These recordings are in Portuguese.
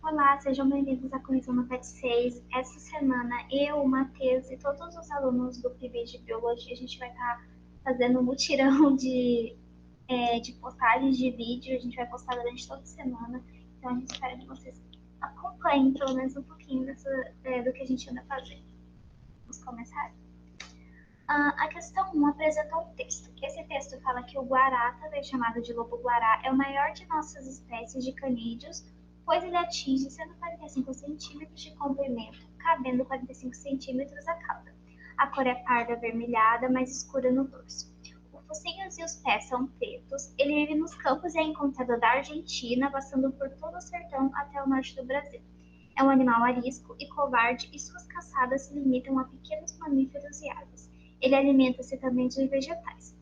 Olá, sejam bem-vindos à Correção no PET 6. Essa semana, eu, o Matheus e todos os alunos do PIB de Biologia, a gente vai estar fazendo um mutirão de postagens de vídeo. A gente vai postar durante toda a semana. Então, a gente espera que vocês acompanhem pelo menos um pouquinho do que a gente anda fazendo. Vamos começar? A questão 1 apresenta um texto. Esse texto fala que o guará, também chamado de lobo-guará, é o maior de nossas espécies de canídeos, pois ele atinge 145 centímetros de comprimento, cabendo 45 centímetros a cauda. A cor é parda avermelhada, mais escura no dorso. Os focinhos e os pés são pretos. Ele vive nos campos e é encontrado da Argentina, passando por todo o sertão até o norte do Brasil. É um animal arisco e covarde e suas caçadas se limitam a pequenos mamíferos e aves. Ele alimenta-se também de vegetais.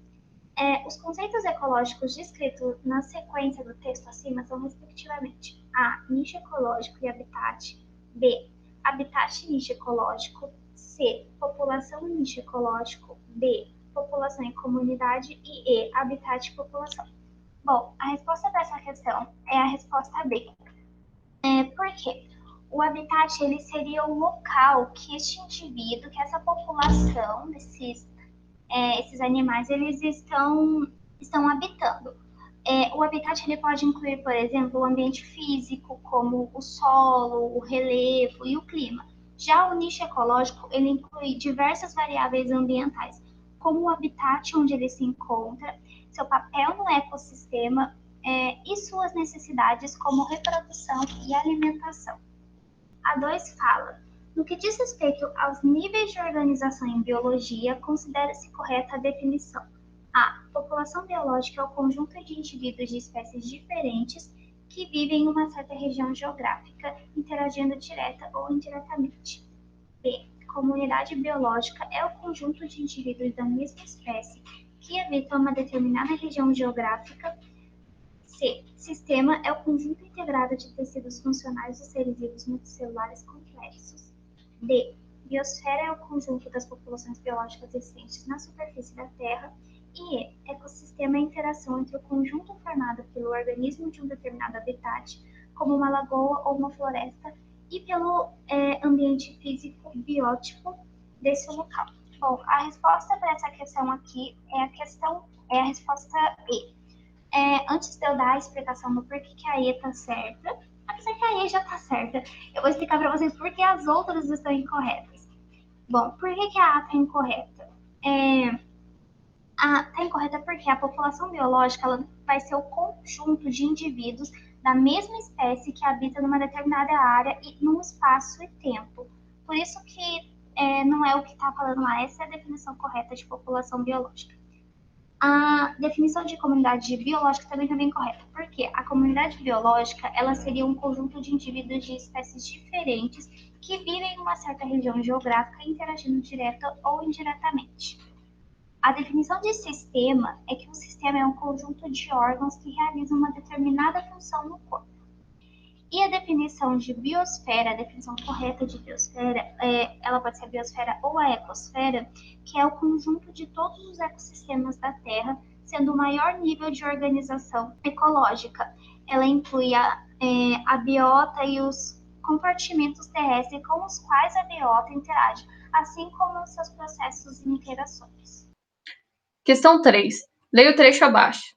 Os conceitos ecológicos descritos na sequência do texto acima são, respectivamente, A. Nicho ecológico e habitat. B. Habitat e nicho ecológico. C. População e nicho ecológico. D. População e comunidade. E E. Habitat e população. Bom, a resposta para essa questão é a resposta B. Por quê? O habitat ele seria o local que este indivíduo, que essa população esses animais eles estão habitando. O habitat ele pode incluir, por exemplo, o ambiente físico, como o solo, o relevo e o clima. Já o nicho ecológico ele inclui diversas variáveis ambientais, como o habitat onde ele se encontra, seu papel no ecossistema e suas necessidades como reprodução e alimentação. A 2 fala: no que diz respeito aos níveis de organização em biologia, considera-se correta a definição. A. População biológica é o conjunto de indivíduos de espécies diferentes que vivem em uma certa região geográfica, interagindo direta ou indiretamente. B. Comunidade biológica é o conjunto de indivíduos da mesma espécie que habitam uma determinada região geográfica. C. Sistema é o conjunto integrado de tecidos funcionais dos seres vivos multicelulares complexos. D. Biosfera é o conjunto das populações biológicas existentes na superfície da Terra. E E. Ecossistema é a interação entre o conjunto formado pelo organismo de um determinado habitat, como uma lagoa ou uma floresta, e pelo ambiente físico biótipo desse local. Bom, a resposta para essa questão aqui é a resposta E. Antes de eu dar a explicação do porquê que a E está certa, apesar que a E já está certa, eu vou explicar para vocês por que as outras estão incorretas. Bom, por que a A está incorreta? A está incorreta porque a população biológica ela vai ser o conjunto de indivíduos da mesma espécie que habita numa determinada área e num espaço e tempo. Por isso que não é o que está falando lá, essa é a definição correta de população biológica. A definição de comunidade biológica também está bem correta, porque a comunidade biológica ela seria um conjunto de indivíduos de espécies diferentes que vivem em uma certa região geográfica interagindo direta ou indiretamente. A definição de sistema é que um sistema é um conjunto de órgãos que realizam uma determinada função no corpo. E a definição de biosfera, a definição correta de biosfera, ela pode ser a biosfera ou a ecosfera, que é o conjunto de todos os ecossistemas da Terra, sendo o maior nível de organização ecológica. Ela inclui a biota e os compartimentos terrestres com os quais a biota interage, assim como os seus processos e interações. Questão 3. Leia o trecho abaixo.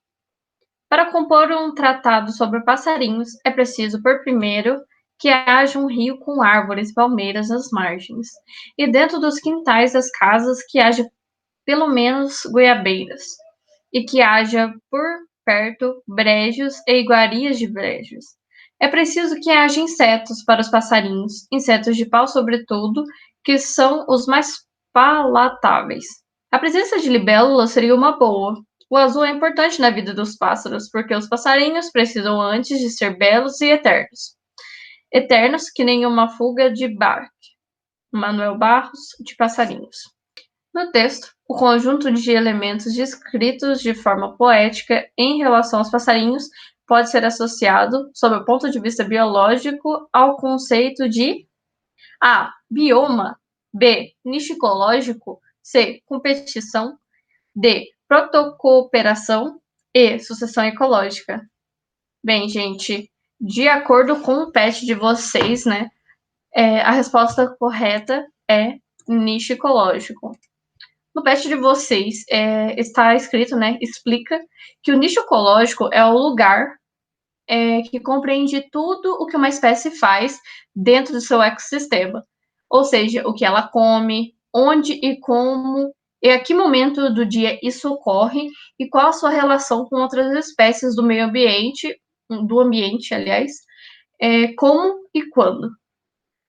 Para compor um tratado sobre passarinhos, é preciso, por primeiro, que haja um rio com árvores e palmeiras nas margens, e dentro dos quintais das casas que haja pelo menos goiabeiras, e que haja por perto brejos e iguarias de brejos. É preciso que haja insetos para os passarinhos, insetos de pau sobretudo, que são os mais palatáveis. A presença de libélulas seria uma boa. O azul é importante na vida dos pássaros, porque os passarinhos precisam antes de ser belos e eternos. Eternos que nem uma fuga de Bach. Manuel Barros, de Passarinhos. No texto, o conjunto de elementos descritos de forma poética em relação aos passarinhos pode ser associado, sob o ponto de vista biológico, ao conceito de A. Bioma. B. Nicho ecológico. C. Competição. D. Protocooperação. E. Sucessão ecológica. Bem, gente, De acordo com o PET de vocês, né, a resposta correta é nicho ecológico. No PET de vocês está escrito, né, explica que o nicho ecológico é o lugar que compreende tudo o que uma espécie faz dentro do seu ecossistema. Ou seja, o que ela come, onde e como, e a que momento do dia isso ocorre, e qual a sua relação com outras espécies do meio ambiente, aliás, como e quando.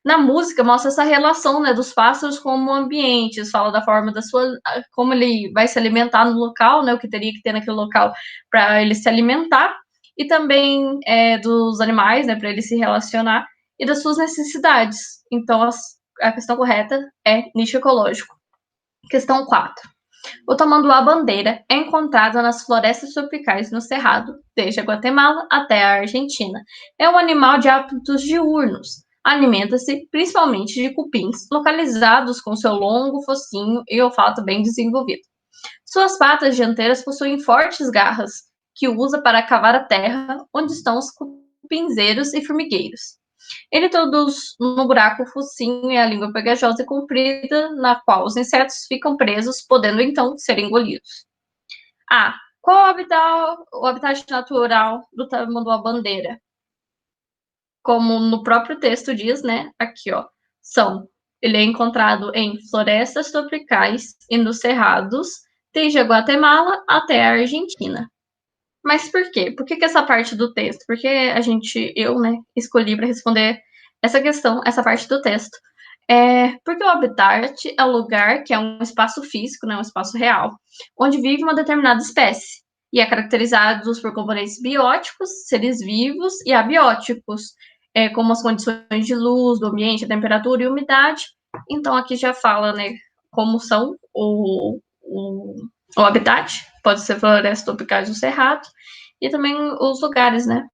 Na música mostra essa relação, né, dos pássaros com o ambiente, fala da forma da sua, como ele vai se alimentar no local, né, o que teria que ter naquele local para ele se alimentar, e também dos animais, né, para ele se relacionar, e das suas necessidades. Então, a questão correta é nicho ecológico. Questão 4. O tamanduá-bandeira é encontrado nas florestas tropicais no Cerrado, desde a Guatemala até a Argentina. É um animal de hábitos diurnos. Alimenta-se principalmente de cupins, localizados com seu longo focinho e olfato bem desenvolvido. Suas patas dianteiras possuem fortes garras, que usa para cavar a terra onde estão os cupinzeiros e formigueiros. Ele introduz no buraco o focinho e a língua pegajosa e comprida, na qual os insetos ficam presos, podendo então ser engolidos. A. Qual o habitat natural do tamanduá-bandeira? Como no próprio texto diz, né? Aqui, ó. Ele é encontrado em florestas tropicais e nos cerrados, desde a Guatemala até a Argentina. Mas por quê? Por que essa parte do texto? Porque eu, né, escolhi para responder essa questão, essa parte do texto. Porque o habitat é o lugar que é um espaço físico, né, um espaço real, onde vive uma determinada espécie. E é caracterizado por componentes bióticos, seres vivos e abióticos, como as condições de luz, do ambiente, a temperatura e umidade. Então, aqui já fala, né, como são o habitat, pode ser florestas tropicais ou cerrado, e também os lugares, né?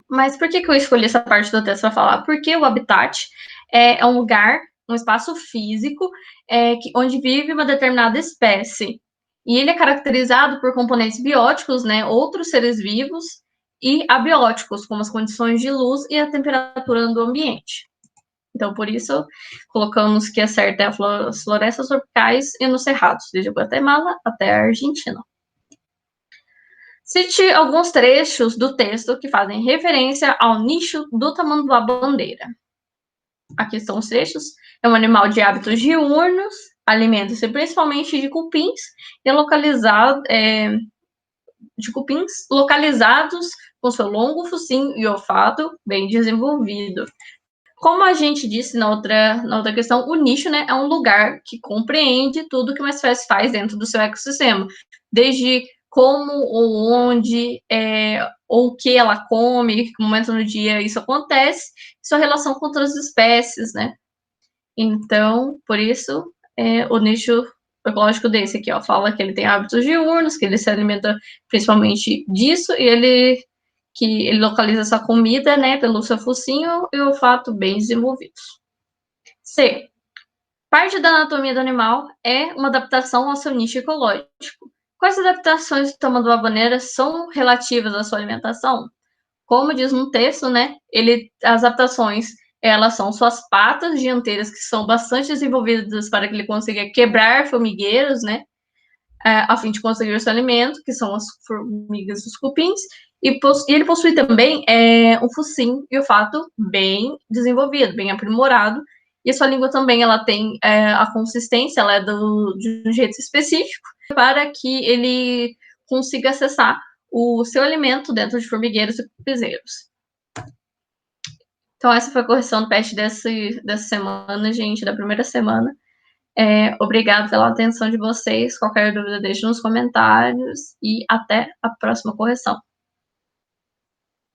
Mas por que eu escolhi essa parte do texto para falar? Porque o habitat é um lugar, um espaço físico, onde vive uma determinada espécie. E ele é caracterizado por componentes bióticos, né, outros seres vivos, e abióticos, como as condições de luz e a temperatura do ambiente. Então, por isso, colocamos que a certa é as florestas tropicais e nos cerrados, desde a Guatemala até a Argentina. Cite alguns trechos do texto que fazem referência ao nicho do tamanduá-bandeira. Aqui estão os trechos. É um animal de hábitos diurnos, alimenta-se principalmente de cupins e localizados com seu longo focinho e olfato bem desenvolvido. Como a gente disse na outra questão, o nicho, né, é um lugar que compreende tudo que uma espécie faz dentro do seu ecossistema, desde como ou onde, ou o que ela come, que momento no dia isso acontece, sua relação com outras espécies, né? Então, por isso, o nicho ecológico desse aqui, ó, fala que ele tem hábitos diurnos, que ele se alimenta principalmente disso, e ele localiza essa comida, né, pelo seu focinho e olfato bem desenvolvidos. C. Parte da anatomia do animal é uma adaptação ao seu nicho ecológico. Quais adaptações do tamanduá-bandeira são relativas à sua alimentação? Como diz no texto, né, as adaptações, elas são suas patas dianteiras, que são bastante desenvolvidas para que ele consiga quebrar formigueiros, né, a fim de conseguir o seu alimento, que são as formigas dos cupins, e ele possui também um focinho e olfato bem desenvolvido, bem aprimorado, e a sua língua também ela tem a consistência, ela é de um jeito específico, para que ele consiga acessar o seu alimento dentro de formigueiros e cupizeiros. Então, essa foi a correção do PET dessa semana, gente, da primeira semana. Obrigado pela atenção de vocês. Qualquer dúvida, deixe nos comentários e até a próxima correção.